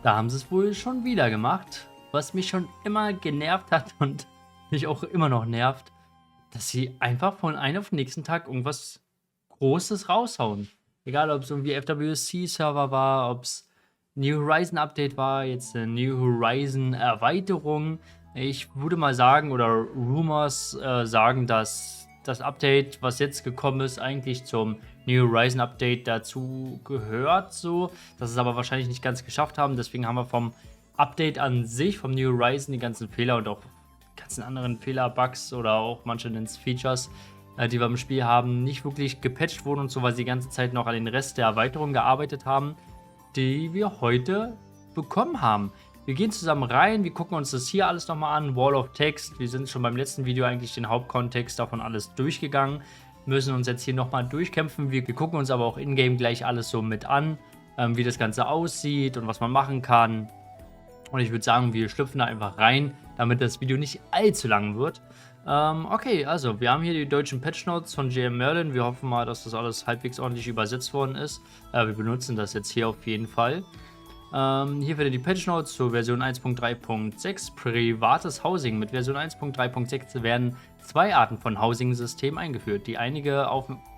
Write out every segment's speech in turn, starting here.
Da haben sie es wohl schon wieder gemacht, was mich schon immer genervt hat und mich auch immer noch nervt, dass sie einfach von einem auf den nächsten Tag irgendwas Großes raushauen. Egal, ob es irgendwie FWC-Server war, ob es New Horizon Update war, jetzt eine New Horizon Erweiterung. Ich würde mal sagen, oder Rumors sagen, dass das Update, was jetzt gekommen ist, eigentlich zum New Horizon Update dazu gehört, so, dass es aber wahrscheinlich nicht ganz geschafft haben. Deswegen haben wir vom Update an sich, vom New Horizon, die ganzen Fehler und auch ganzen anderen Fehler, Bugs oder auch manche nennen es Features, die wir im Spiel haben, nicht wirklich gepatcht wurden und so, weil sie die ganze Zeit noch an den Rest der Erweiterung gearbeitet haben, die wir heute bekommen haben. Wir gehen zusammen rein, wir gucken uns das hier alles nochmal an, Wall of Text. Wir sind schon beim letzten Video eigentlich den Hauptkontext davon alles durchgegangen, müssen uns jetzt hier nochmal durchkämpfen. Wir gucken uns aber auch in-game gleich alles so mit an, wie das Ganze aussieht und was man machen kann. Und ich würde sagen, wir schlüpfen da einfach rein, damit das Video nicht allzu lang wird. Okay, also wir haben hier die deutschen Patch Notes von JM Merlin. Wir hoffen mal, dass das alles halbwegs ordentlich übersetzt worden ist. Wir benutzen das jetzt hier auf jeden Fall. Hier findet ihr die Patch Notes zur Version 1.3.6 privates Housing. Mit Version 1.3.6 werden zwei Arten von Housing-Systemen eingeführt, die einige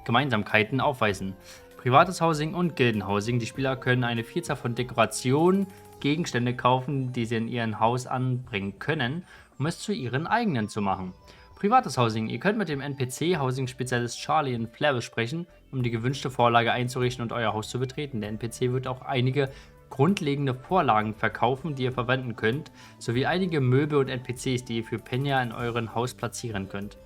Gemeinsamkeiten aufweisen. Privates Housing und Gildenhousing. Die Spieler können eine Vielzahl von Dekorationen, Gegenstände kaufen, die sie in ihrem Haus anbringen können, um es zu ihren eigenen zu machen. Privates Housing. Ihr könnt mit dem NPC-Housing-Spezialist Charlie in Flair besprechen, um die gewünschte Vorlage einzurichten und euer Haus zu betreten. Der NPC wird auch einige grundlegende Vorlagen verkaufen, die ihr verwenden könnt, sowie einige Möbel und NPCs, die ihr für Penya in eurem Haus platzieren könnt.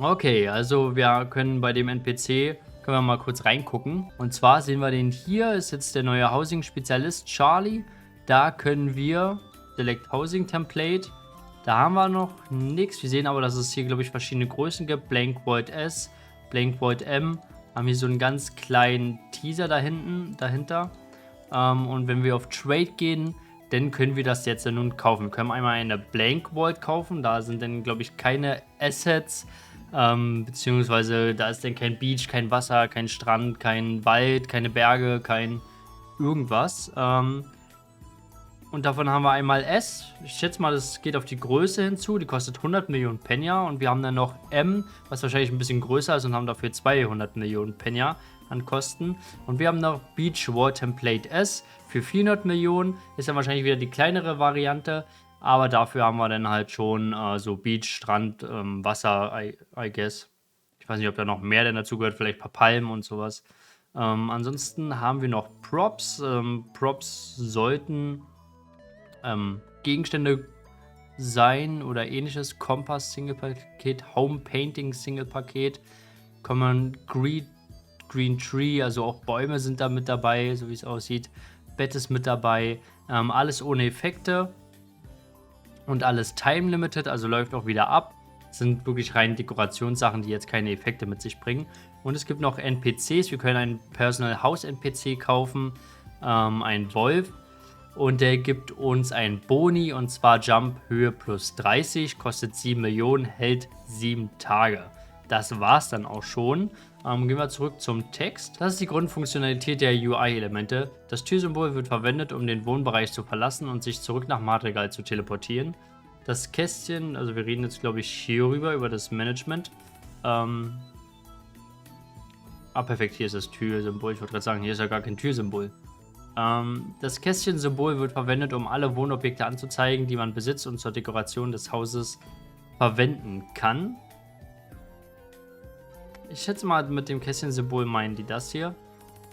Okay, also wir können bei dem NPC, können wir mal kurz reingucken. Und zwar sehen wir den hier, ist jetzt der neue Housing-Spezialist Charlie. Da können wir Select Housing Template. Da haben wir noch nichts. Wir sehen aber, dass es hier, glaube ich, verschiedene Größen gibt. Blank Void S, Blank Void M. Haben hier so einen ganz kleinen Teaser dahinter. Und wenn wir auf Trade gehen, dann können wir das jetzt nun kaufen. Wir können einmal eine Blank Void kaufen. Da sind dann, glaube ich, keine Assets. Beziehungsweise da ist dann kein Beach, kein Wasser, kein Strand, kein Wald, keine Berge, kein irgendwas. Und davon haben wir einmal S. Ich schätze mal, das geht auf die Größe hinzu. Die kostet 100 Millionen Penya. Und wir haben dann noch M, was wahrscheinlich ein bisschen größer ist und haben dafür 200 Millionen Penya an Kosten. Und wir haben noch Beach War Template S für 400 Millionen. Ist dann wahrscheinlich wieder die kleinere Variante. Aber dafür haben wir dann halt schon so Beach, Strand, Wasser, I guess. Ich weiß nicht, ob da noch mehr denn dazu gehört. Vielleicht ein paar Palmen und sowas. Ansonsten haben wir noch Props. Props sollten Gegenstände sein oder ähnliches. Kompass Single Paket, Home Painting Single Paket, Common Green Tree, also auch Bäume sind da mit dabei, so wie es aussieht. Bett ist mit dabei, alles ohne Effekte und alles Time Limited, also läuft auch wieder ab. Das sind wirklich rein Dekorationssachen, die jetzt keine Effekte mit sich bringen. Und es gibt noch NPCs, wir können einen Personal House NPC kaufen, einen Wolf. Und der gibt uns ein Boni, und zwar Jump Höhe plus 30, kostet 7 Millionen, hält 7 Tage. Das war's dann auch schon. Gehen wir zurück zum Text. Das ist die Grundfunktionalität der UI-Elemente. Das Türsymbol wird verwendet, um den Wohnbereich zu verlassen und sich zurück nach Madrigal zu teleportieren. Das Kästchen, also wir reden jetzt glaube ich hierüber, über das Management. Perfekt, hier ist das Türsymbol. Ich wollte gerade sagen, hier ist ja gar kein Türsymbol. Das Kästchen-Symbol wird verwendet, um alle Wohnobjekte anzuzeigen, die man besitzt und zur Dekoration des Hauses verwenden kann. Ich schätze mal, mit dem Kästchen-Symbol meinen die das hier.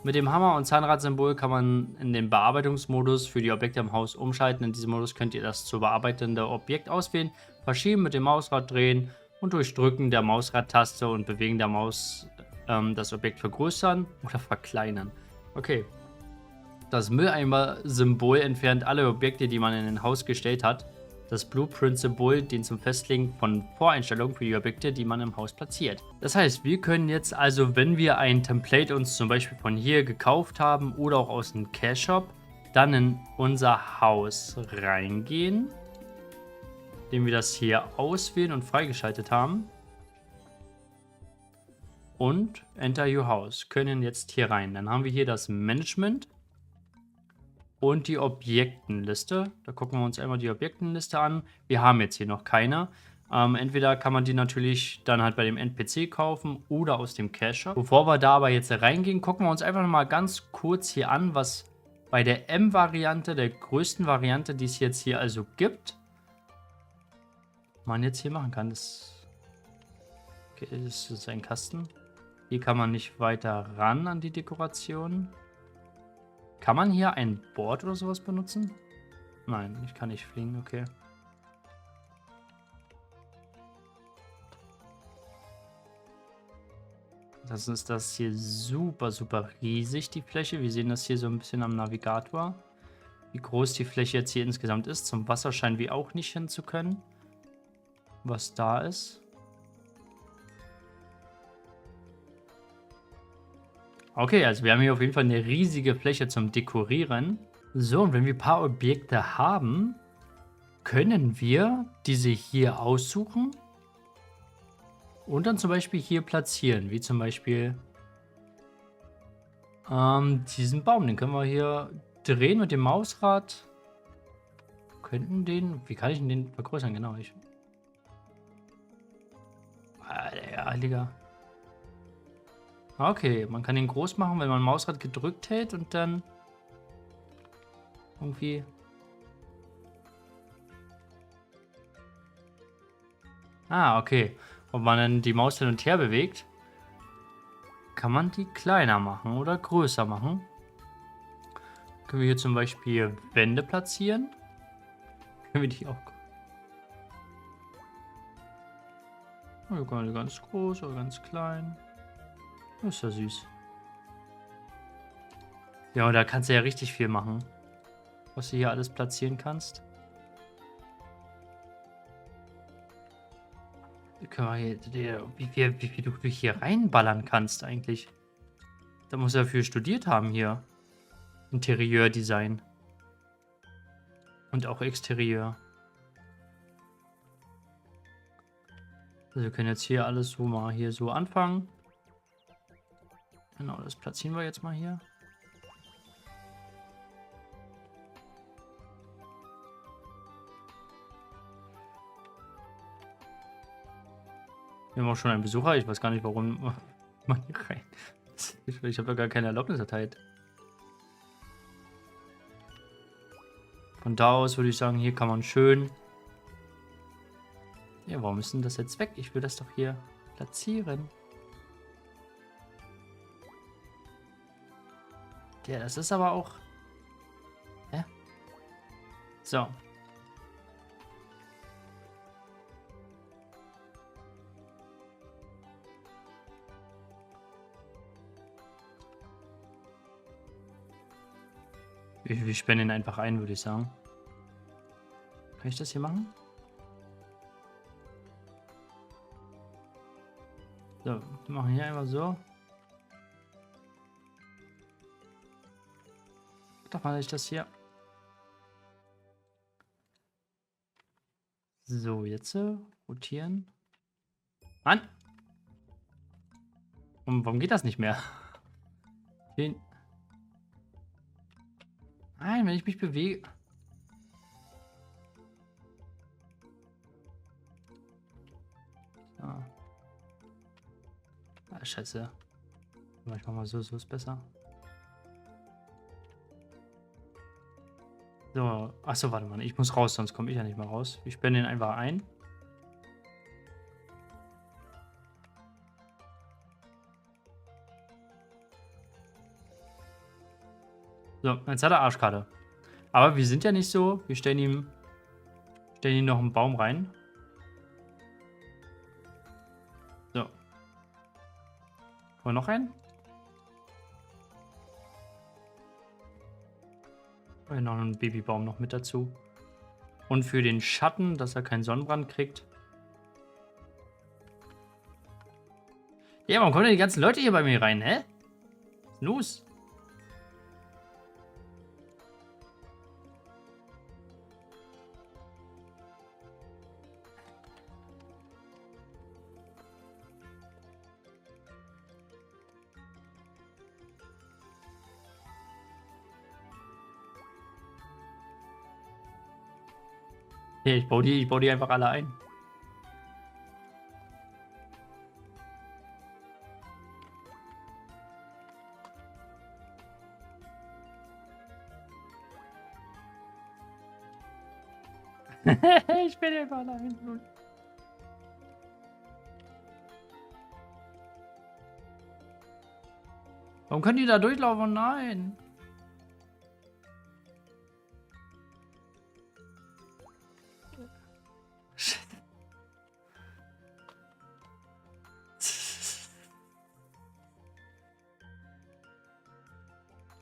Mit dem Hammer- und Zahnrad-Symbol kann man in den Bearbeitungsmodus für die Objekte im Haus umschalten. In diesem Modus könnt ihr das zu bearbeitende Objekt auswählen, verschieben, mit dem Mausrad drehen und durch Drücken der Mausradtaste und Bewegen der Maus das Objekt vergrößern oder verkleinern. Okay. Das Mülleimer-Symbol entfernt alle Objekte, die man in ein Haus gestellt hat. Das Blueprint-Symbol dient zum Festlegen von Voreinstellungen für die Objekte, die man im Haus platziert. Das heißt, wir können jetzt also, wenn wir ein Template uns zum Beispiel von hier gekauft haben oder auch aus dem Cash-Shop, dann in unser Haus reingehen, indem wir das hier auswählen und freigeschaltet haben. Und Enter Your House, können jetzt hier rein. Dann haben wir hier das Management. und die Objektenliste. Da gucken wir uns einmal die Objektenliste an. Wir haben jetzt hier noch keine. Entweder kann man die natürlich dann halt bei dem NPC kaufen oder aus dem Cache. Bevor wir da aber jetzt reingehen, gucken wir uns einfach noch mal ganz kurz hier an, was bei der M-Variante, der größten Variante, die es jetzt hier also gibt, man jetzt hier machen kann. Okay, das ist ein Kasten. Hier kann man nicht weiter ran an die Dekoration. Kann man hier ein Board oder sowas benutzen? Nein, ich kann nicht fliegen, okay. Das ist das hier super, super riesig, die Fläche. Wir sehen das hier so ein bisschen am Navigator. Wie groß die Fläche jetzt hier insgesamt ist. Zum Wasser scheinen wir auch nicht hin zu können. Was da ist. Okay, also wir haben hier auf jeden Fall eine riesige Fläche zum Dekorieren. So, und wenn wir ein paar Objekte haben, können wir diese hier aussuchen und dann zum Beispiel hier platzieren. Wie zum Beispiel diesen Baum. Den können wir hier drehen mit dem Mausrad. Könnten den... Wie kann ich denn den vergrößern? Genau. Ja, Digga. Okay, man kann den groß machen, wenn man Mausrad gedrückt hält und dann irgendwie... Ah, okay. Ob man dann die Maus hin und her bewegt, kann man die kleiner machen oder größer machen. Können wir hier zum Beispiel Wände platzieren? Können wir die auch... Wir können die ganz groß oder ganz klein. Das ist ja süß. Ja, und da kannst du ja richtig viel machen. Was du hier alles platzieren kannst. Können wir hier, wie viel du hier reinballern kannst eigentlich. Da muss er für studiert haben hier. Interieurdesign. Und auch Exterieur. Also wir können jetzt hier alles so mal hier so anfangen. Genau, das platzieren wir jetzt mal hier. Wir haben auch schon einen Besucher. Ich weiß gar nicht, warum man hier rein. Ich habe ja gar keine Erlaubnis erteilt. Von da aus würde ich sagen, hier kann man schön... Ja, warum ist denn das jetzt weg? Ich will das doch hier platzieren. Ja, das ist aber auch... Hä? So. Wir sperren ihn einfach ein, würde ich sagen. Kann ich das hier machen? So, wir machen hier einfach so. Doch mal ich das hier. So, jetzt rotieren. Mann! Und warum geht das nicht mehr? Den... Nein, wenn ich mich bewege. So. Ah, scheiße. Ich mach mal so, so ist besser. So, achso, warte mal, ich muss raus, sonst komme ich ja nicht mehr raus. Ich sperre den einfach ein. So, jetzt hat er Arschkarte. Aber wir sind ja nicht so. Wir stellen ihm noch einen Baum rein. So. Wollen wir noch einen? Noch einen Babybaum noch mit dazu. Und für den Schatten, dass er keinen Sonnenbrand kriegt. Ja, warum kommen denn die ganzen Leute hier bei mir rein, hä? Was ist los? Ja, ich baue die einfach alle ein. Ich bin einfach alle ein. Warum können die da durchlaufen? Nein.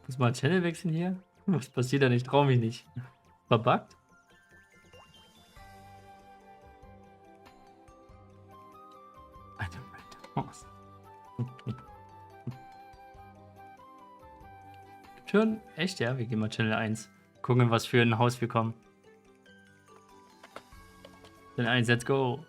Muss mal Channel wechseln hier? Was passiert da nicht? Trau mich nicht. Verbuggt? Eine Random Maus. Schon? Echt, ja? Wir gehen mal Channel 1. Gucken, was für ein Haus wir kommen. Channel 1, let's go.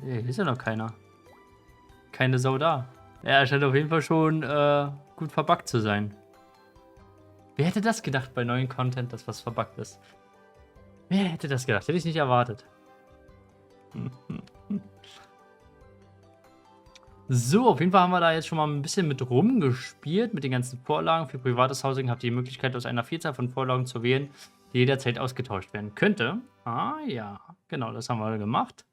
Hier ist ja noch keiner. Keine Sau da. Er scheint auf jeden Fall schon gut verbuggt zu sein. Wer hätte das gedacht bei neuen Content, dass was verbuggt ist? Wer hätte das gedacht? Hätte ich nicht erwartet. So, auf jeden Fall haben wir da jetzt schon mal ein bisschen mit rumgespielt, mit den ganzen Vorlagen. Für privates Housing habt ihr die Möglichkeit, aus einer Vielzahl von Vorlagen zu wählen, die jederzeit ausgetauscht werden könnte. Ah ja, genau, das haben wir gemacht.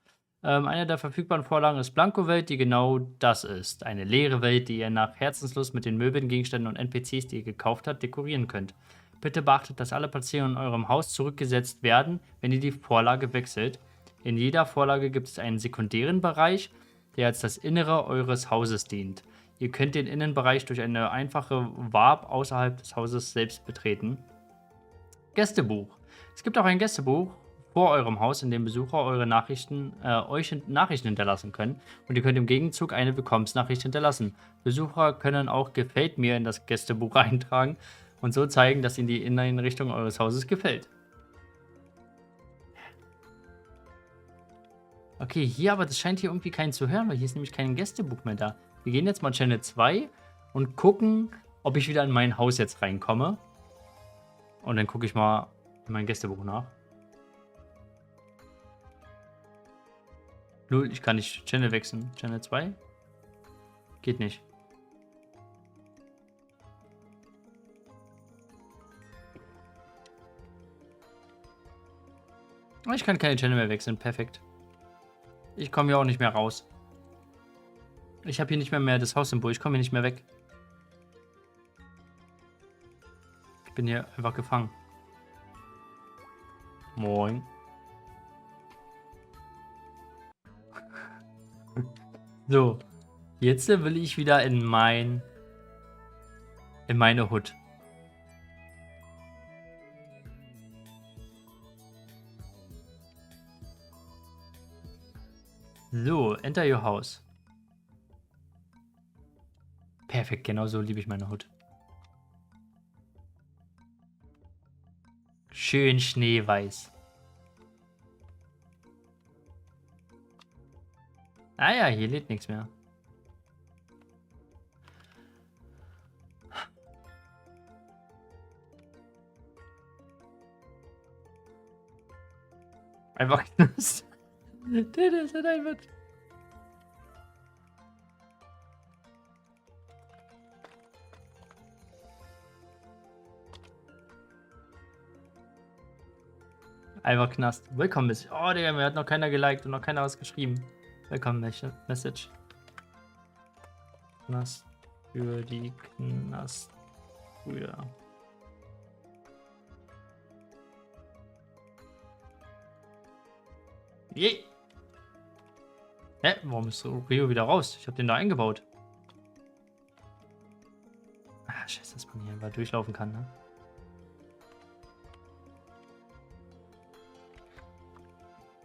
Eine der verfügbaren Vorlagen ist Blanko-Welt, die genau das ist. Eine leere Welt, die ihr nach Herzenslust mit den Möbeln, Gegenständen und NPCs, die ihr gekauft habt, dekorieren könnt. Bitte beachtet, dass alle Platzierungen in eurem Haus zurückgesetzt werden, wenn ihr die Vorlage wechselt. In jeder Vorlage gibt es einen sekundären Bereich, der als das Innere eures Hauses dient. Ihr könnt den Innenbereich durch eine einfache Warp außerhalb des Hauses selbst betreten. Gästebuch. Es gibt auch ein Gästebuch vor eurem Haus, in dem Besucher euch Nachrichten hinterlassen können, und ihr könnt im Gegenzug eine Willkommensnachricht hinterlassen. Besucher können auch "Gefällt mir" in das Gästebuch eintragen und so zeigen, dass ihnen die Inneneinrichtung eures Hauses gefällt. Okay, hier, aber das scheint hier irgendwie keinen zu hören, weil hier ist nämlich kein Gästebuch mehr da. Wir gehen jetzt mal Channel 2 und gucken, ob ich wieder in mein Haus jetzt reinkomme. Und dann gucke ich mal in mein Gästebuch nach. Null, ich kann nicht Channel wechseln. Channel 2? Geht nicht. Ich kann keine Channel mehr wechseln. Perfekt. Ich komme hier auch nicht mehr raus. Ich habe hier nicht mehr das Haussymbol. Ich komme hier nicht mehr weg. Ich bin hier einfach gefangen. Moin. So. Jetzt will ich wieder in meine Hut. So, enter your house. Perfekt, genau so liebe ich meine Hut. Schön schneeweiß. Ah ja, hier lädt nichts mehr. Einfach knust. Das hat einfach... Einfach Knast. Willkommen Message. Oh, Digga, mir hat noch keiner geliked und noch keiner was geschrieben. Willkommen Message. Knast für die Knastbrüder. Je. Hä? Warum ist Rio wieder raus? Ich habe den da eingebaut. Ah, scheiße, dass man hier einfach durchlaufen kann, ne?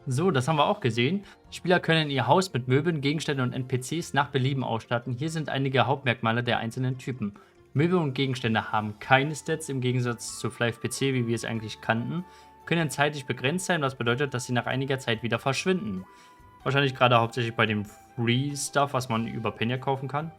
So, das haben wir auch gesehen. Die Spieler können ihr Haus mit Möbeln, Gegenständen und NPCs nach Belieben ausstatten. Hier sind einige Hauptmerkmale der einzelnen Typen. Möbel und Gegenstände haben keine Stats, im Gegensatz zu Flive PC, wie wir es eigentlich kannten, können zeitlich begrenzt sein, was bedeutet, dass sie nach einiger Zeit wieder verschwinden. Wahrscheinlich gerade hauptsächlich bei dem Free-Stuff, was man über Penya kaufen kann.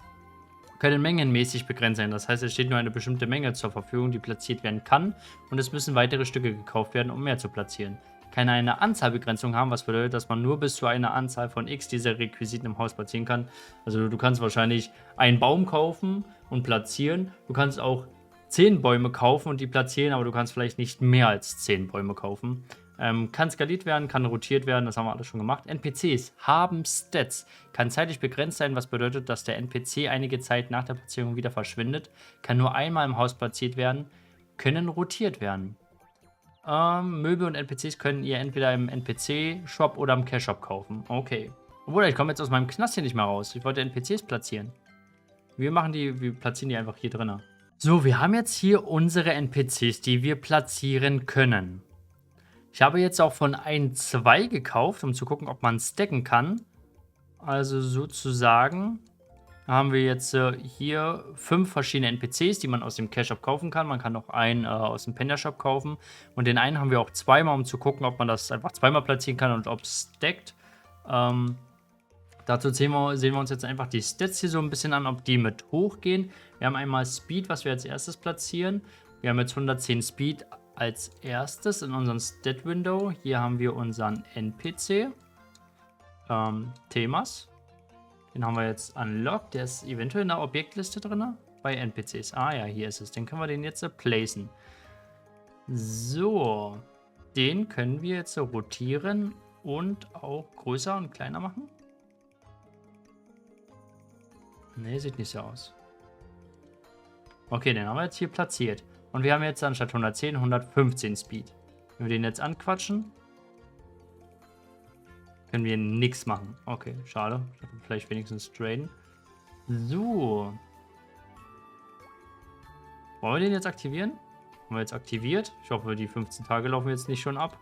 können mengenmäßig begrenzt sein. Das heißt, es steht nur eine bestimmte Menge zur Verfügung, die platziert werden kann, und es müssen weitere Stücke gekauft werden, um mehr zu platzieren. Kann eine Anzahlbegrenzung haben, was bedeutet, dass man nur bis zu einer Anzahl von X dieser Requisiten im Haus platzieren kann. Also du kannst wahrscheinlich einen Baum kaufen und platzieren. Du kannst auch 10 Bäume kaufen und die platzieren, aber du kannst vielleicht nicht mehr als 10 Bäume kaufen. Kann skaliert werden, kann rotiert werden, das haben wir alles schon gemacht. NPCs haben Stats, kann zeitlich begrenzt sein, was bedeutet, dass der NPC einige Zeit nach der Platzierung wieder verschwindet, kann nur einmal im Haus platziert werden, können rotiert werden. Möbel und NPCs können ihr entweder im NPC-Shop oder im Cash-Shop kaufen. Okay. Obwohl, ich komme jetzt aus meinem Knast hier nicht mehr raus. Ich wollte NPCs platzieren. Wir platzieren die einfach hier drin. So, wir haben jetzt hier unsere NPCs, die wir platzieren können. Ich habe jetzt auch von 2 gekauft, um zu gucken, ob man stacken kann. Also sozusagen haben wir jetzt hier 5 verschiedene NPCs, die man aus dem Cash-Shop kaufen kann. Man kann noch einen aus dem Panda-Shop kaufen. Und den einen haben wir auch zweimal, um zu gucken, ob man das einfach zweimal platzieren kann und ob es stackt. Dazu sehen wir uns jetzt einfach die Stats hier so ein bisschen an, ob die mit hochgehen. Wir haben einmal Speed, was wir als erstes platzieren. Wir haben jetzt 110 Speed als erstes in unserem Stat-Window. Hier haben wir unseren NPC. Themas. Den haben wir jetzt unlocked. Der ist eventuell in der Objektliste drin. Bei NPCs. Ah ja, hier ist es. Den können wir den jetzt placen. So. Den können wir jetzt rotieren und auch größer und kleiner machen. Ne, sieht nicht so aus. Okay, den haben wir jetzt hier platziert. Und wir haben jetzt anstatt 110, 115 Speed. Wenn wir den jetzt anquatschen, können wir nichts machen. Okay, schade. Ich dachte, vielleicht wenigstens traden. So. Wollen wir den jetzt aktivieren? Haben wir jetzt aktiviert. Ich hoffe, die 15 Tage laufen jetzt nicht schon ab.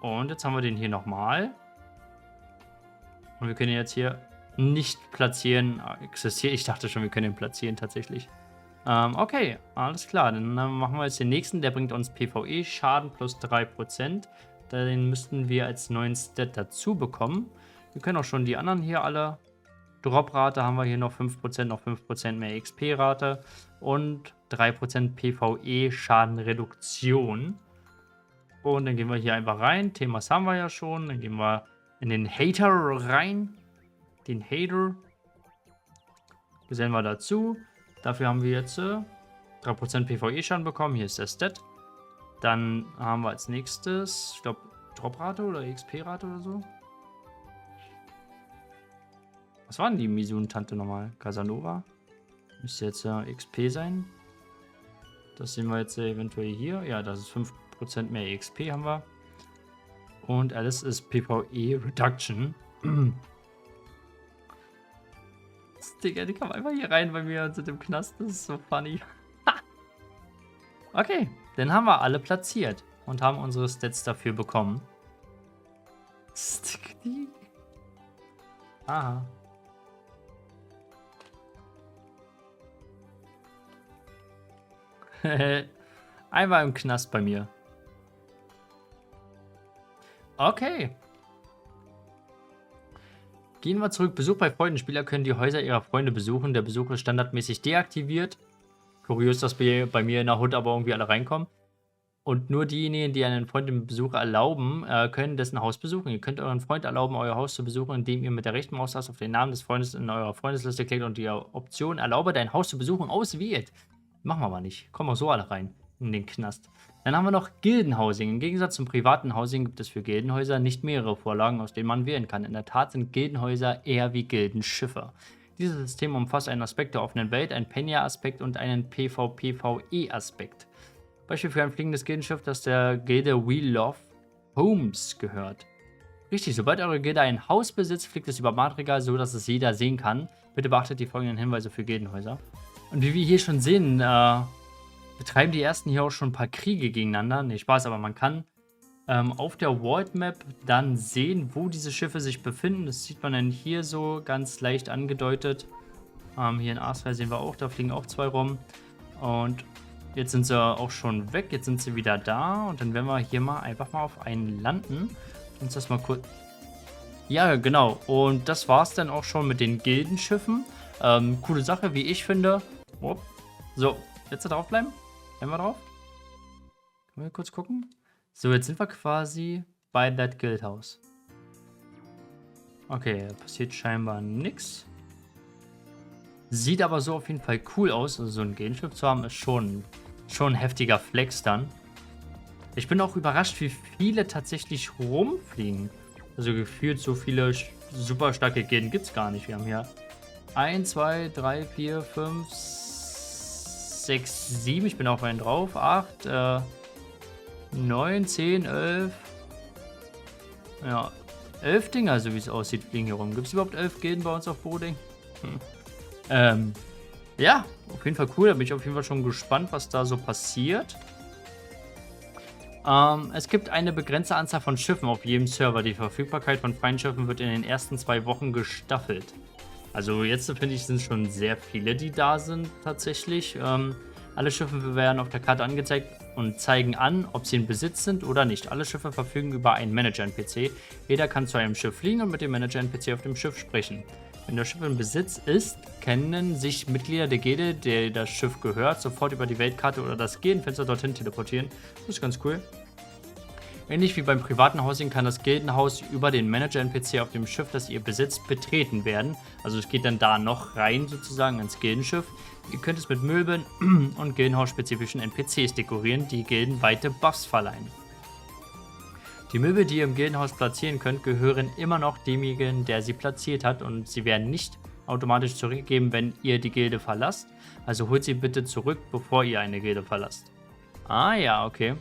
Und jetzt haben wir den hier nochmal. Und wir können jetzt hier nicht platzieren. Existiert. Ich dachte schon, wir können ihn platzieren tatsächlich. Okay, alles klar. Dann machen wir jetzt den nächsten. Der bringt uns PvE-Schaden plus 3%. Den müssten wir als neuen Stat dazu bekommen. Wir können auch schon die anderen hier alle. Droprate haben wir hier noch 5%, noch 5% mehr XP-Rate und 3% PvE-Schadenreduktion. Und dann gehen wir hier einfach rein. Themas haben wir ja schon. Dann gehen wir in den Hater rein. Den Hater. Gesellen wir dazu. Dafür haben wir jetzt 3% PvE-Schaden bekommen. Hier ist der Stat. Dann haben wir als nächstes, ich glaube, Droprate oder XP-Rate oder so. Was war denn die Misun-Tante nochmal? Casanova? Müsste jetzt XP sein. Das sehen wir jetzt eventuell hier. Ja, das ist 5% mehr XP haben wir. Und alles ist PvE Reduction. Digga, die kommen einfach hier rein bei mir und sind im Knast. Das ist so funny. Okay, dann haben wir alle platziert und haben unsere Stats dafür bekommen. Aha. Einmal im Knast bei mir. Okay. Gehen wir zurück. Besuch bei Freunden. Spieler können die Häuser ihrer Freunde besuchen. Der Besuch ist standardmäßig deaktiviert. Kurios, dass wir bei mir in der Hut aber irgendwie alle reinkommen. Und nur diejenigen, die einen Freund den Besuch erlauben, können dessen Haus besuchen. Ihr könnt euren Freund erlauben, euer Haus zu besuchen, indem ihr mit der rechten Maustaste auf den Namen des Freundes in eurer Freundesliste klickt und die Option Erlaube dein Haus zu besuchen auswählt. Machen wir aber nicht. Kommen auch so alle rein in den Knast. Dann haben wir noch Gildenhousing. Im Gegensatz zum privaten Housing gibt es für Gildenhäuser nicht mehrere Vorlagen, aus denen man wählen kann. In der Tat sind Gildenhäuser eher wie Gildenschiffe. Dieses System umfasst einen Aspekt der offenen Welt, einen Penya-Aspekt und einen PvPvE-Aspekt. Beispiel für ein fliegendes Gildenschiff, das der Gilde Wheel of Homes gehört. Richtig, sobald eure Gilde ein Haus besitzt, fliegt es über Madrigal, so dass es jeder sehen kann. Bitte beachtet die folgenden Hinweise für Gildenhäuser. Und wie wir hier schon sehen, betreiben die ersten hier auch schon ein paar Kriege gegeneinander. Ne, Spaß, aber man kann auf der World Map dann sehen, wo diese Schiffe sich befinden. Das sieht man dann hier so ganz leicht angedeutet. Hier in Arsfall sehen wir auch, da fliegen auch 2 rum. Und jetzt sind sie auch schon weg, jetzt sind sie wieder da. Und dann werden wir hier mal einfach mal auf einen landen. Uns das mal kurz... Ja, genau. Und das war's dann auch schon mit den Gildenschiffen. Coole Sache, wie ich finde. Upp. So, jetzt da draufbleiben. Bleiben wir drauf. Können wir kurz gucken? So, jetzt sind wir quasi bei That Guildhouse. Okay, passiert scheinbar nichts. Sieht aber so auf jeden Fall cool aus. Also so ein Gildenschiff zu haben, ist schon ein heftiger Flex dann. Ich bin auch überrascht, wie viele tatsächlich rumfliegen. Also gefühlt so viele super starke Gilden gibt es gar nicht. Wir haben hier 1, 2, 3, 4, 5, 6, 7. Ich bin auf einen drauf. 8, 9, 10, 11. Ja, 11 Dinger, so wie es aussieht, fliegen hier rum. Gibt es überhaupt 11 Gilden bei uns auf Broding? Ja, auf jeden Fall cool. Da bin ich auf jeden Fall schon gespannt, was da so passiert. Es gibt eine begrenzte Anzahl von Schiffen auf jedem Server. Die Verfügbarkeit von freien Schiffen wird in den ersten 2 Wochen gestaffelt. Also jetzt finde ich, sind schon sehr viele, die da sind tatsächlich. Alle Schiffe werden auf der Karte angezeigt und zeigen an, ob sie in Besitz sind oder nicht. Alle Schiffe verfügen über einen Manager-NPC. Jeder kann zu einem Schiff fliegen und mit dem Manager-NPC auf dem Schiff sprechen. Wenn das Schiff in Besitz ist, können sich Mitglieder der Gilde, der das Schiff gehört, sofort über die Weltkarte oder das Gildenfenster dorthin teleportieren. Das ist ganz cool. Ähnlich wie beim privaten Housing kann das Gildenhaus über den Manager-NPC auf dem Schiff, das ihr besitzt, betreten werden. Also es geht dann da noch rein sozusagen ins Gildenschiff. Ihr könnt es mit Möbeln und Gildenhaus-spezifischen NPCs dekorieren, die Gilden weite Buffs verleihen. Die Möbel, die ihr im Gildenhaus platzieren könnt, gehören immer noch demjenigen, der sie platziert hat, und sie werden nicht automatisch zurückgegeben, wenn ihr die Gilde verlasst. Also holt sie bitte zurück, bevor ihr eine Gilde verlasst. Ah ja, okay.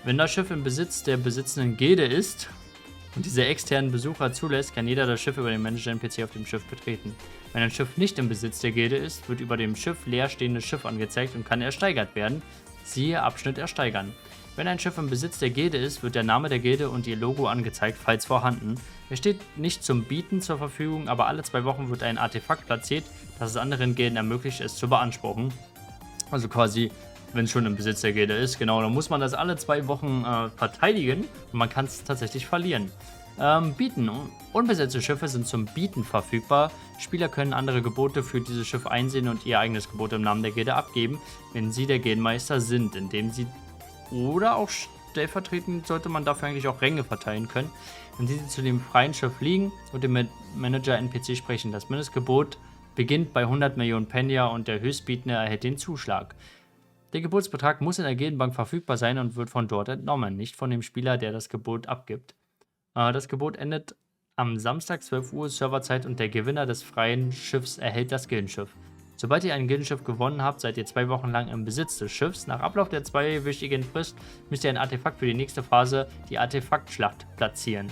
Wenn das Schiff im Besitz der besitzenden Gilde ist und diese externen Besucher zulässt, kann jeder das Schiff über den Manager-NPC auf dem Schiff betreten. Wenn ein Schiff nicht im Besitz der Gilde ist, wird über dem Schiff leerstehendes Schiff angezeigt und kann ersteigert werden. Siehe Abschnitt Ersteigern. Wenn ein Schiff im Besitz der Gilde ist, wird der Name der Gilde und ihr Logo angezeigt, falls vorhanden. Es steht nicht zum Bieten zur Verfügung, aber alle 2 Wochen wird ein Artefakt platziert, das es anderen Gilden ermöglicht, es zu beanspruchen. Also quasi, wenn es schon im Besitz der Gilde ist, genau, dann muss man das alle 2 Wochen verteidigen und man kann es tatsächlich verlieren. Bieten. Unbesetzte Schiffe sind zum Bieten verfügbar. Spieler können andere Gebote für dieses Schiff einsehen und ihr eigenes Gebot im Namen der Gilde abgeben, wenn sie der Gildenmeister sind, indem sie oder auch stellvertretend sollte man dafür eigentlich auch Ränge verteilen können, wenn sie zu dem freien Schiff fliegen und dem Manager-NPC sprechen. Das Mindestgebot beginnt bei 100 Millionen Penya und der Höchstbietende erhält den Zuschlag. Der Gebotsbetrag muss in der Gildenbank verfügbar sein und wird von dort entnommen, nicht von dem Spieler, der das Gebot abgibt. Das Gebot endet am Samstag 12 Uhr Serverzeit und der Gewinner des freien Schiffs erhält das Gildenschiff. Sobald ihr ein Gildenschiff gewonnen habt, seid ihr 2 Wochen lang im Besitz des Schiffs. Nach Ablauf der 2-wöchigen Frist müsst ihr ein Artefakt für die nächste Phase, die Artefaktschlacht, platzieren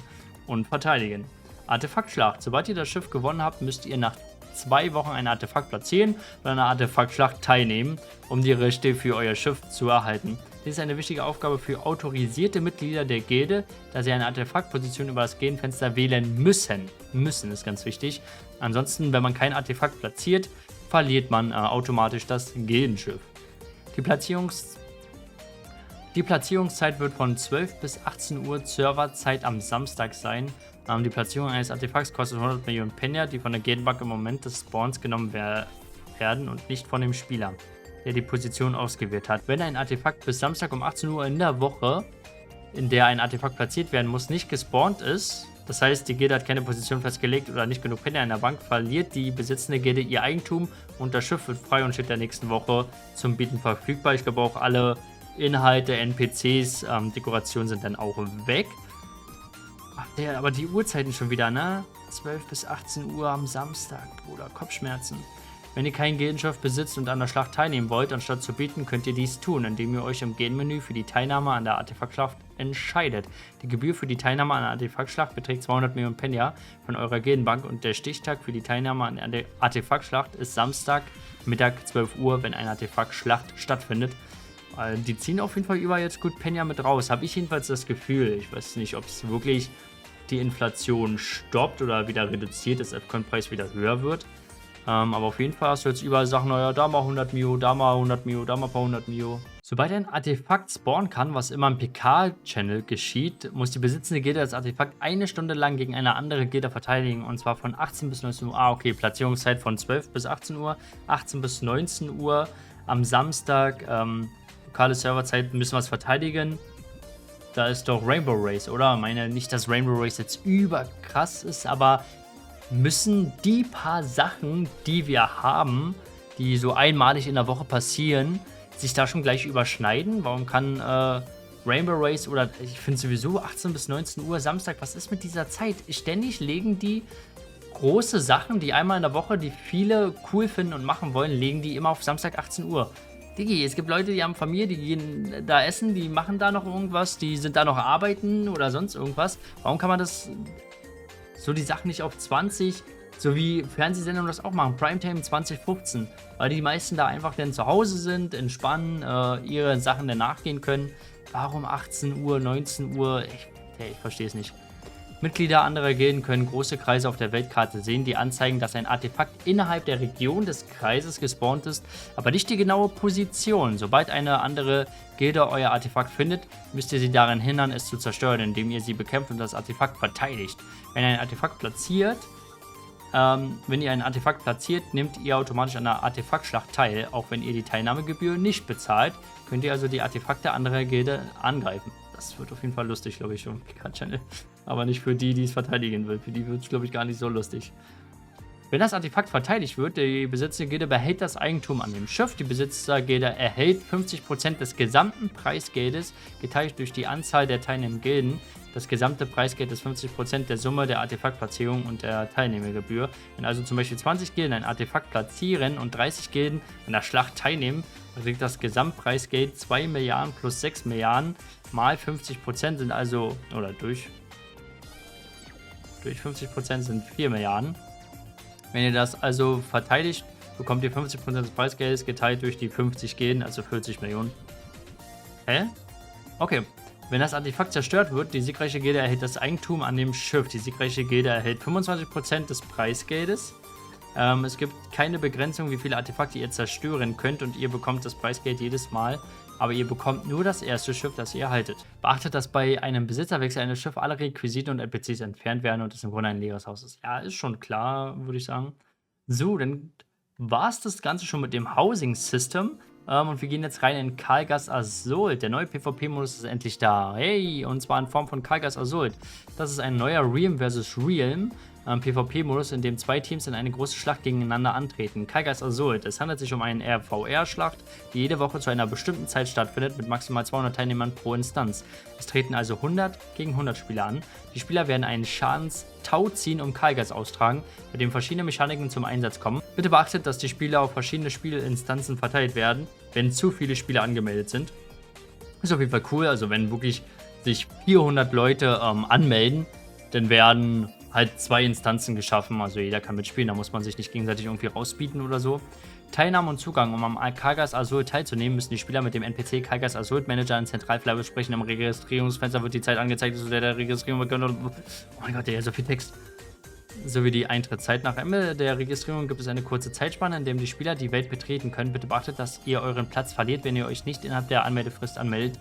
und verteidigen. Artefaktschlacht. Sobald ihr das Schiff gewonnen habt, müsst ihr nach 2 Wochen ein Artefakt platzieren und an einer Artefaktschlacht teilnehmen, um die Rechte für euer Schiff zu erhalten. Dies ist eine wichtige Aufgabe für autorisierte Mitglieder der Gilde, da sie eine Artefaktposition über das Gildenfenster wählen müssen. Müssen ist ganz wichtig. Ansonsten, wenn man kein Artefakt platziert, verliert man automatisch das Gildenschiff. Die Platzierungszeit wird von 12 bis 18 Uhr Serverzeit am Samstag sein. Die Platzierung eines Artefakts kostet 100 Millionen Penya, die von der Gildenbank im Moment des Spawns genommen werden und nicht von dem Spieler, der die Position ausgewählt hat. Wenn ein Artefakt bis Samstag um 18 Uhr in der Woche, in der ein Artefakt platziert werden muss, nicht gespawnt ist, das heißt, die Gilde hat keine Position festgelegt oder nicht genug Penya in der Bank, verliert die besitzende Gilde ihr Eigentum und das Schiff wird frei und steht der nächsten Woche zum Bieten verfügbar. Ich glaube auch alle Inhalte, NPCs, Dekorationen sind dann auch weg. Ach, aber die Uhrzeiten schon wieder, ne? 12 bis 18 Uhr am Samstag, Bruder, Kopfschmerzen. Wenn ihr kein Gildenschiff besitzt und an der Schlacht teilnehmen wollt, anstatt zu bieten, könnt ihr dies tun, indem ihr euch im Gildenmenü für die Teilnahme an der Artefaktschlacht entscheidet. Die Gebühr für die Teilnahme an der Artefaktschlacht beträgt 200 Millionen Penya von eurer Gildenbank und der Stichtag für die Teilnahme an der Artefaktschlacht ist Samstag, Mittag 12 Uhr, wenn eine Artefaktschlacht stattfindet. Die ziehen auf jeden Fall überall jetzt gut Penya mit raus, habe ich jedenfalls das Gefühl. Ich weiß nicht, ob es wirklich die Inflation stoppt oder wieder reduziert, dass der F-Coin-Preis wieder höher wird. Aber auf jeden Fall hast du jetzt überall Sachen, naja, da mal 100 Mio, da mal 100 Mio, da mal ein paar 100 Mio. Sobald ein Artefakt spawnen kann, was immer im PK-Channel geschieht, muss die besitzende Gilde das Artefakt eine Stunde lang gegen eine andere Gilde verteidigen, und zwar von 18 bis 19 Uhr. Ah, okay, Platzierungszeit von 12 bis 18 Uhr, 18 bis 19 Uhr am Samstag, lokale Serverzeit, müssen wir es verteidigen. Da ist doch Rainbow Race, oder? Ich meine nicht, dass Rainbow Race jetzt überkrass ist, aber müssen die paar Sachen, die wir haben, die so einmalig in der Woche passieren, sich da schon gleich überschneiden? Warum kann Rainbow Race oder ich finde sowieso 18 bis 19 Uhr Samstag, was ist mit dieser Zeit? Ständig legen die große Sachen, die einmal in der Woche, die viele cool finden und machen wollen, legen die immer auf Samstag 18 Uhr. Digi, es gibt Leute, die haben Familie, die gehen da essen, die machen da noch irgendwas, die sind da noch arbeiten oder sonst irgendwas. Warum kann man das so die Sachen nicht auf 20, so wie Fernsehsendungen das auch machen, Primetime 2015, weil die meisten da einfach dann zu Hause sind, entspannen, ihre Sachen dann nachgehen können. Warum 18 Uhr, 19 Uhr? Ich verstehe es nicht. Mitglieder anderer Gilden können große Kreise auf der Weltkarte sehen, die anzeigen, dass ein Artefakt innerhalb der Region des Kreises gespawnt ist, aber nicht die genaue Position. Sobald eine andere Gilde euer Artefakt findet, müsst ihr sie daran hindern, es zu zerstören, indem ihr sie bekämpft und das Artefakt verteidigt. Wenn ihr ein Artefakt platziert, nehmt ihr automatisch an der Artefaktschlacht teil. Auch wenn ihr die Teilnahmegebühr nicht bezahlt, könnt ihr also die Artefakte anderer Gilde angreifen. Das wird auf jeden Fall lustig, glaube ich, schon. Channel. Aber nicht für die, die es verteidigen will. Für die wird es, glaube ich, gar nicht so lustig. Wenn das Artefakt verteidigt wird, die besitzende Gilde behält das Eigentum an dem Schiff. Die Besitzergilde erhält 50% des gesamten Preisgeldes, geteilt durch die Anzahl der teilnehmenden Gilden. Das gesamte Preisgeld ist 50% der Summe der Artefaktplatzierung und der Teilnehmergebühr. Wenn also zum Beispiel 20 Gilden ein Artefakt platzieren und 30 Gilden an der Schlacht teilnehmen, beträgt das Gesamtpreisgeld 2 Milliarden plus 6 Milliarden mal 50% sind also, oder durch 50% sind 4 Milliarden. Wenn ihr das also verteidigt, bekommt ihr 50% des Preisgeldes geteilt durch die 50 Gilden, also 40 Millionen. Hä? Okay. Wenn das Artefakt zerstört wird, die siegreiche Gilde erhält das Eigentum an dem Schiff. Die siegreiche Gilde erhält 25% des Preisgeldes. Es gibt keine Begrenzung, wie viele Artefakte ihr zerstören könnt, und ihr bekommt das Preisgeld jedes Mal. Aber ihr bekommt nur das erste Schiff, das ihr erhaltet. Beachtet, dass bei einem Besitzerwechsel eines Schiffs alle Requisiten und NPCs entfernt werden und es im Grunde ein leeres Haus ist. Ja, ist schon klar, würde ich sagen. So, dann war es das Ganze schon mit dem Housing System. Und wir gehen jetzt rein in Kalgas Azult. Der neue PvP-Modus ist endlich da. Hey, und zwar in Form von Kalgas Azult. Das ist ein neuer Realm vs. Realm PvP-Modus, in dem zwei Teams in eine große Schlacht gegeneinander antreten. Kalgas Azult. Es handelt sich um eine RVR-Schlacht, die jede Woche zu einer bestimmten Zeit stattfindet, mit maximal 200 Teilnehmern pro Instanz. Es treten also 100 gegen 100 Spieler an. Die Spieler werden einen Schadenstau ziehen, um Kalgas austragen, bei dem verschiedene Mechaniken zum Einsatz kommen. Bitte beachtet, dass die Spieler auf verschiedene Spielinstanzen verteilt werden, wenn zu viele Spieler angemeldet sind. Ist auf jeden Fall cool, also wenn wirklich sich 400 Leute anmelden, dann werden halt 2 Instanzen geschaffen, also jeder kann mitspielen, da muss man sich nicht gegenseitig irgendwie rausbieten oder so. Teilnahme und Zugang. Um am Kalgas Azult teilzunehmen, müssen die Spieler mit dem NPC Kalgas Azult Manager in Zentralflyer besprechen. Im Registrierungsfenster wird die Zeit angezeigt, zu der Registrierung wird. Oh mein Gott, der hat so viel Text. Sowie die Eintrittszeit. Nach Ende der Registrierung gibt es eine kurze Zeitspanne, in der die Spieler die Welt betreten können. Bitte beachtet, dass ihr euren Platz verliert, wenn ihr euch nicht innerhalb der Anmeldefrist anmeldet.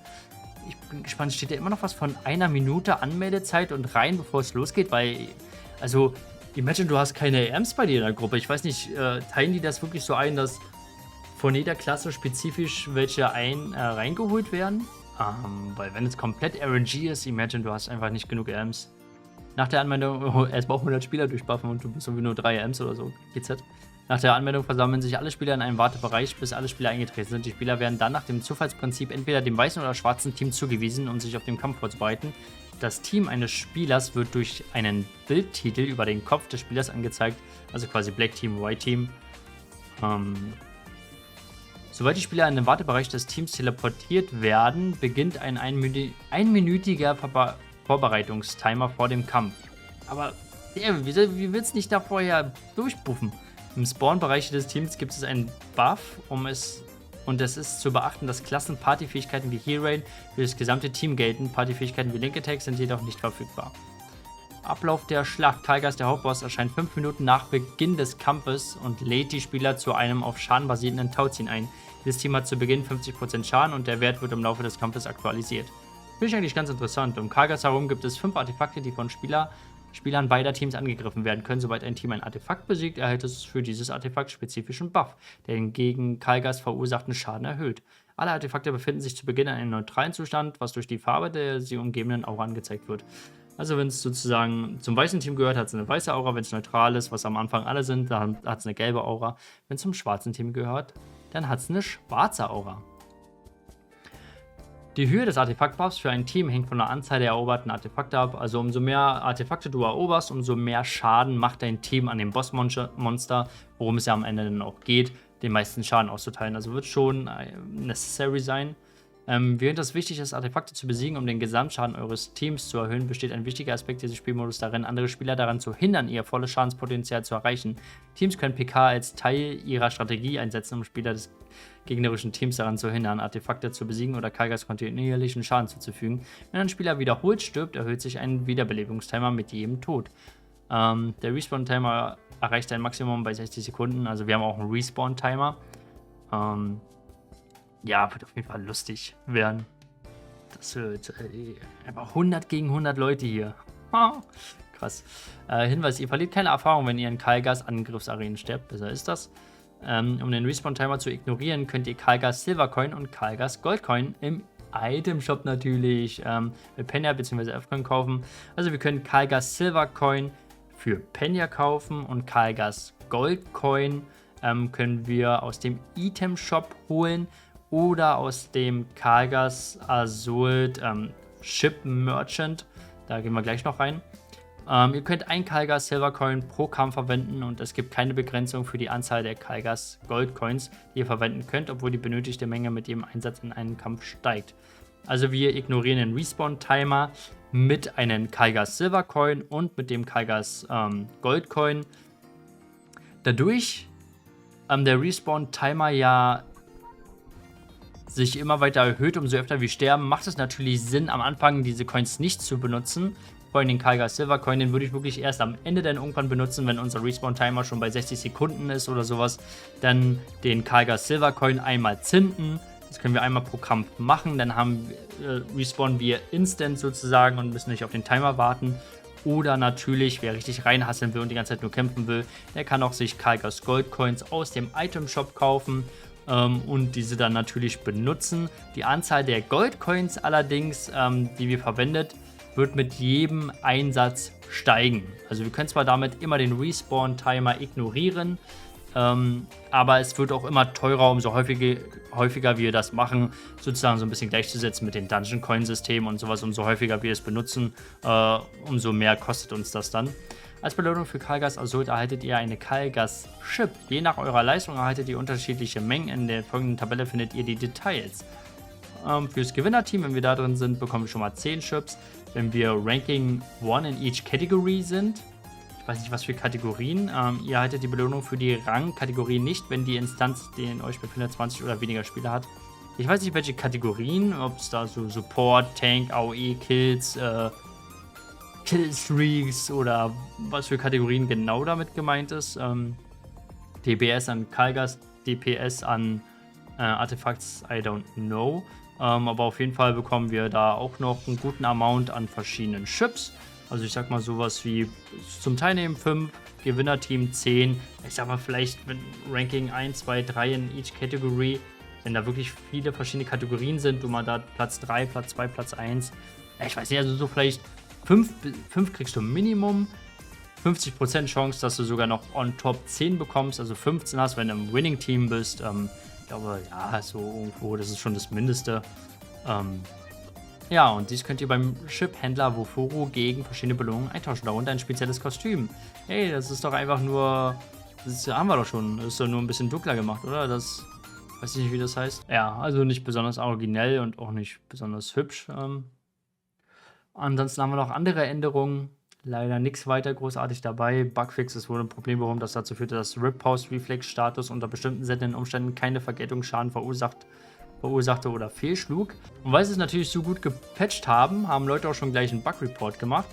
Ich bin gespannt, steht da immer noch was von 1 Minute Anmeldezeit und rein, bevor es losgeht? Weil, also, imagine, du hast keine Amps bei dir in der Gruppe. Ich weiß nicht, teilen die das wirklich so ein, dass von jeder Klasse spezifisch welche reingeholt werden? Weil wenn es komplett RNG ist, imagine, du hast einfach nicht genug Amps. Nach der Anmeldung erstmal 100 Spieler durchbuffen und du bist irgendwie nur 3 Amps oder so. GZ. Nach der Anmeldung versammeln sich alle Spieler in einem Wartebereich, bis alle Spieler eingetreten sind. Die Spieler werden dann nach dem Zufallsprinzip entweder dem weißen oder schwarzen Team zugewiesen, um sich auf den Kampf vorzubereiten. Das Team eines Spielers wird durch einen Bildtitel über den Kopf des Spielers angezeigt, also quasi Black Team, White Team. Sobald die Spieler in den Wartebereich des Teams teleportiert werden, beginnt ein einminütiger Vorbereitungstimer vor dem Kampf. Aber wie willst du nicht da vorher durchbuffen? Im Spawn-Bereich des Teams gibt es einen Buff, und es ist zu beachten, dass Klassen-Partyfähigkeiten wie Heal Rain für das gesamte Team gelten. Partyfähigkeiten wie Link Attack sind jedoch nicht verfügbar. Ablauf der Schlacht. Khalgas, der Hauptboss, erscheint 5 Minuten nach Beginn des Kampfes und lädt die Spieler zu einem auf Schaden basierenden Tauziehen ein. Dieses Team hat zu Beginn 50% Schaden und der Wert wird im Laufe des Kampfes aktualisiert. Finde ich eigentlich ganz interessant. Um Khalgas herum gibt es 5 Artefakte, die von Spielern beider Teams angegriffen werden können. Sobald ein Team ein Artefakt besiegt, erhält es für dieses Artefakt spezifischen Buff, der den gegen Khalgas verursachten Schaden erhöht. Alle Artefakte befinden sich zu Beginn in einem neutralen Zustand, was durch die Farbe der sie umgebenden Aura angezeigt wird. Also wenn es sozusagen zum weißen Team gehört, hat es eine weiße Aura. Wenn es neutral ist, was am Anfang alle sind, dann hat es eine gelbe Aura. Wenn es zum schwarzen Team gehört, dann hat es eine schwarze Aura. Die Höhe des Artefaktbuffs für ein Team hängt von der Anzahl der eroberten Artefakte ab. Also umso mehr Artefakte du eroberst, umso mehr Schaden macht dein Team an dem Bossmonster, worum es ja am Ende dann auch geht, den meisten Schaden auszuteilen. Also wird schon necessary sein. Während es wichtig ist, Artefakte zu besiegen, um den Gesamtschaden eures Teams zu erhöhen, besteht ein wichtiger Aspekt dieses Spielmodus darin, andere Spieler daran zu hindern, ihr volles Schadenspotenzial zu erreichen. Teams können PK als Teil ihrer Strategie einsetzen, um Spieler des gegnerischen Teams daran zu hindern, Artefakte zu besiegen oder Khalgas kontinuierlichen Schaden zuzufügen. Wenn ein Spieler wiederholt stirbt, erhöht sich ein Wiederbelebungstimer mit jedem Tod. Der Respawn-Timer erreicht ein Maximum bei 60 Sekunden, also wir haben auch einen Respawn-Timer. Ja, wird auf jeden Fall lustig werden. Das wird einfach 100 gegen 100 Leute hier. Krass. Hinweis, ihr verliert keine Erfahrung, wenn ihr in Khalgas Angriffsarenen sterbt. Besser ist das. Um den Respawn-Timer zu ignorieren, könnt ihr Khalgas Silvercoin und Khalgas Goldcoin im Itemshop natürlich mit Penya bzw. F-Coin kaufen. Also wir können Khalgas Silvercoin für Penya kaufen und Khalgas Goldcoin können wir aus dem Itemshop holen oder aus dem Khalgas Azult Ship Merchant. Da gehen wir gleich noch rein. Ihr könnt ein Khalgas Silvercoin pro Kampf verwenden und es gibt keine Begrenzung für die Anzahl der Khalgas Goldcoins, die ihr verwenden könnt, obwohl die benötigte Menge mit jedem Einsatz in einen Kampf steigt. Also wir ignorieren den Respawn-Timer mit einem Khalgas Silvercoin und mit dem Khalgas Goldcoin. Dadurch der Respawn-Timer ja sich immer weiter erhöht, umso öfter wir sterben, macht es natürlich Sinn, am Anfang diese Coins nicht zu benutzen. Vor allem den Khalgas Silvercoin, den würde ich wirklich erst am Ende dann irgendwann benutzen, wenn unser Respawn-Timer schon bei 60 Sekunden ist oder sowas. Dann den Khalgas Silvercoin einmal zünden. Das können wir einmal pro Kampf machen. Dann respawnen wir instant sozusagen und müssen nicht auf den Timer warten. Oder natürlich, wer richtig reinhasseln will und die ganze Zeit nur kämpfen will, der kann auch sich Khalgas Goldcoins aus dem Item-Shop kaufen und diese dann natürlich benutzen. Die Anzahl der Goldcoins allerdings, die wir verwendet, wird mit jedem Einsatz steigen. Also wir können zwar damit immer den Respawn-Timer ignorieren, aber es wird auch immer teurer, umso häufiger wir das machen, sozusagen so ein bisschen gleichzusetzen mit den Dungeon-Coin-Systemen und sowas. Umso häufiger wir es benutzen, umso mehr kostet uns das dann. Als Belohnung für Khalgas Azult erhaltet ihr eine Khalgas Ship. Je nach eurer Leistung erhaltet ihr unterschiedliche Mengen. In der folgenden Tabelle findet ihr die Details. Fürs Gewinnerteam, wenn wir da drin sind, bekommen wir schon mal 10 Chips. Wenn wir Ranking 1 in each Category sind, ich weiß nicht, was für Kategorien, ihr erhaltet die Belohnung für die Rangkategorie nicht, wenn die Instanz, die in euch befindet, 20 oder weniger Spieler hat. Ich weiß nicht, welche Kategorien, ob es da so Support, Tank, AOE, Kills, Killstreaks oder was für Kategorien genau damit gemeint ist. DPS an Khalgas, DPS an Artefacts, I don't know. Aber auf jeden Fall bekommen wir da auch noch einen guten Amount an verschiedenen Chips. Also ich sag mal sowas wie zum Teilnehmen 5, Gewinnerteam 10. Ich sag mal vielleicht mit Ranking 1, 2, 3 in each Category. Wenn da wirklich viele verschiedene Kategorien sind, du mal da Platz 3, Platz 2, Platz 1. Ich weiß nicht, also so vielleicht 5 kriegst du Minimum. 50% Chance, dass du sogar noch on top 10 bekommst, also 15 hast, wenn du im Winning-Team bist. Ich glaube, ja, so irgendwo, das ist schon das Mindeste. Ja, und dies könnt ihr beim Chip-Händler Wofuru gegen verschiedene Belohnungen eintauschen, darunter ein spezielles Kostüm. Hey, das ist doch einfach nur, das haben wir doch schon, das ist doch nur ein bisschen dunkler gemacht, oder? Das, weiß ich nicht, wie das heißt. Ja, also nicht besonders originell und auch nicht besonders hübsch. Ansonsten haben wir noch andere Änderungen. Leider nichts weiter großartig dabei. Bugfix ist wohl ein Problem, warum das dazu führte, dass Rip-Post-Reflex-Status unter bestimmten seltenen Umständen keine Vergeltungsschaden verursachte oder fehlschlug. Und weil sie es natürlich so gut gepatcht haben, haben Leute auch schon gleich einen Bug-Report gemacht.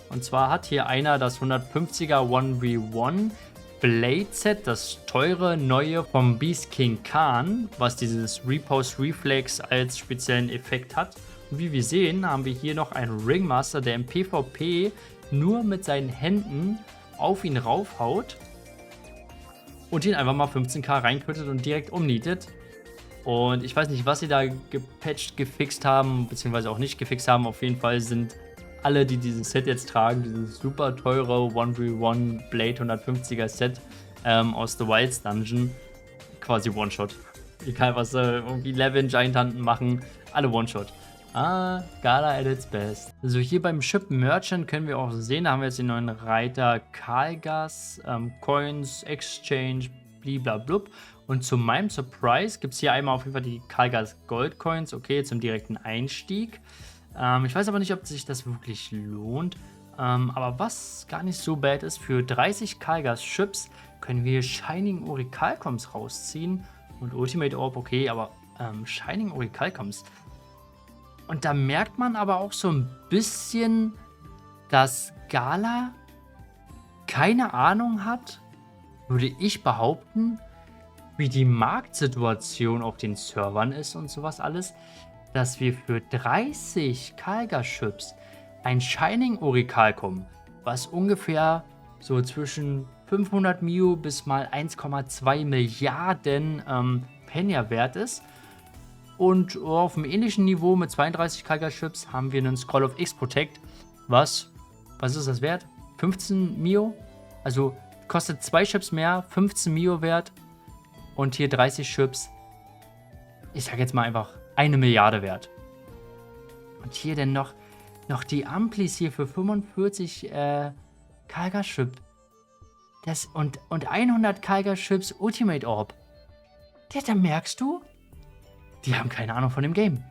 Und zwar hat hier einer das 150er 1v1 Blade Set, das teure neue vom Beast King Khan, was dieses Repost Reflex als speziellen Effekt hat. Und wie wir sehen, haben wir hier noch einen Ringmaster, der im PvP nur mit seinen Händen auf ihn raufhaut und ihn einfach mal 15k reinkötet und direkt umnietet. Und ich weiß nicht, was sie da gepatcht, gefixt haben, beziehungsweise auch nicht gefixt haben. Auf jeden Fall sind alle, die dieses Set jetzt tragen, dieses super teure 1v1 Blade 150er Set aus The Wilds Dungeon, quasi One-Shot. Egal, was irgendwie Levin, Giant Hunten machen, alle One-Shot. Gala at its best. Also hier beim Ship Merchant können wir auch sehen, da haben wir jetzt den neuen Reiter Karlgas, Coins, Exchange, bliblablub. Und zu meinem Surprise gibt es hier einmal auf jeden Fall die Karlgas Gold Coins, okay, zum direkten Einstieg. Ich weiß aber nicht, ob sich das wirklich lohnt. Aber was gar nicht so bad ist, für 30 Karlgas Ships können wir Shining Orichalcoms rausziehen. Und Ultimate Orb, okay, aber Shining Orichalcoms. Und da merkt man aber auch so ein bisschen, dass Gala keine Ahnung hat, würde ich behaupten, wie die Marktsituation auf den Servern ist und sowas alles, dass wir für 30 Karlgas-Chips ein Shining Orichalcum, was ungefähr so zwischen 500 Mio bis mal 1,2 Milliarden Penya wert ist. Und auf einem ähnlichen Niveau mit 32 Karlgas-Chips haben wir einen Scroll of X-Protect, was ist das wert? 15 Mio? Also kostet 2 Chips mehr, 15 Mio wert. Und hier 30 Chips, ich sag jetzt mal einfach 1 Milliarde wert. Und hier denn noch die Amplis hier für 45 Karlgas-Chip. Und 100 Karlgas-Chips Ultimate Orb. Da merkst du, die haben keine Ahnung von dem Game.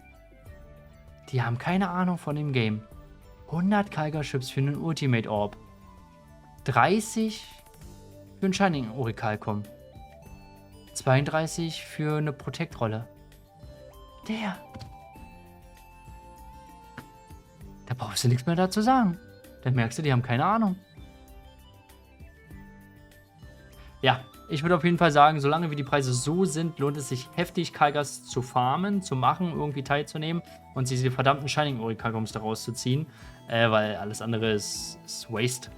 Die haben keine Ahnung von dem Game. 100 Karlgas-Chips für einen Ultimate Orb. 30 für einen Shining Orichalcum. 32 für eine Protect-Rolle. Da brauchst du nichts mehr dazu sagen. Dann merkst du, die haben keine Ahnung. Ja, ich würde auf jeden Fall sagen, solange wie die Preise so sind, lohnt es sich heftig, Karlgas zu farmen, zu machen, irgendwie teilzunehmen und diese verdammten Shining Orichalcums da rauszuziehen, weil alles andere ist Waste.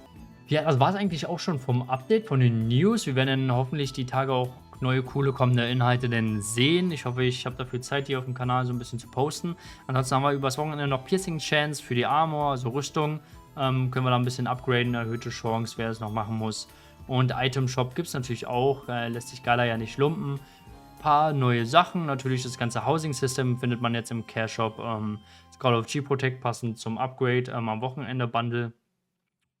Ja, das war es eigentlich auch schon vom Update, von den News. Wir werden dann hoffentlich die Tage auch neue, coole, kommende Inhalte denn sehen. Ich hoffe, ich habe dafür Zeit, hier auf dem Kanal so ein bisschen zu posten. Ansonsten haben wir übers Wochenende noch Piercing Chance für die Armor, also Rüstung. Können wir da ein bisschen upgraden, erhöhte Chance, wer es noch machen muss. Und Item Shop gibt es natürlich auch, lässt sich Gala ja nicht lumpen. Ein paar neue Sachen, natürlich das ganze Housing System findet man jetzt im Care Shop. Scroll of G-Protect passend zum Upgrade am Wochenende Bundle.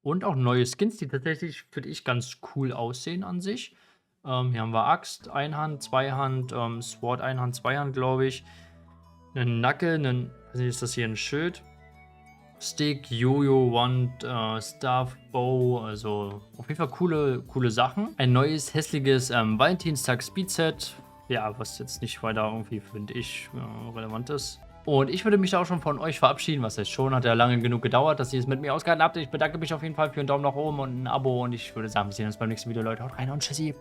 Und auch neue Skins, die tatsächlich, finde ich, ganz cool aussehen an sich. Hier haben wir Axt, Einhand, Zweihand, Sword, Einhand, Zweihand, glaube ich. Einen Knuckle, was ist das hier, ein Schild. Stick, Jojo, Wand, Staff, Bow, also auf jeden Fall coole Sachen. Ein neues, hässliches Valentinstag-Speedset, ja, was jetzt nicht weiter irgendwie, finde ich, relevant ist. Und ich würde mich da auch schon von euch verabschieden, was heißt schon, hat ja lange genug gedauert, dass ihr es mit mir ausgehalten habt. Ich bedanke mich auf jeden Fall für einen Daumen nach oben und ein Abo und ich würde sagen, wir sehen uns beim nächsten Video, Leute. Haut rein und tschüssi.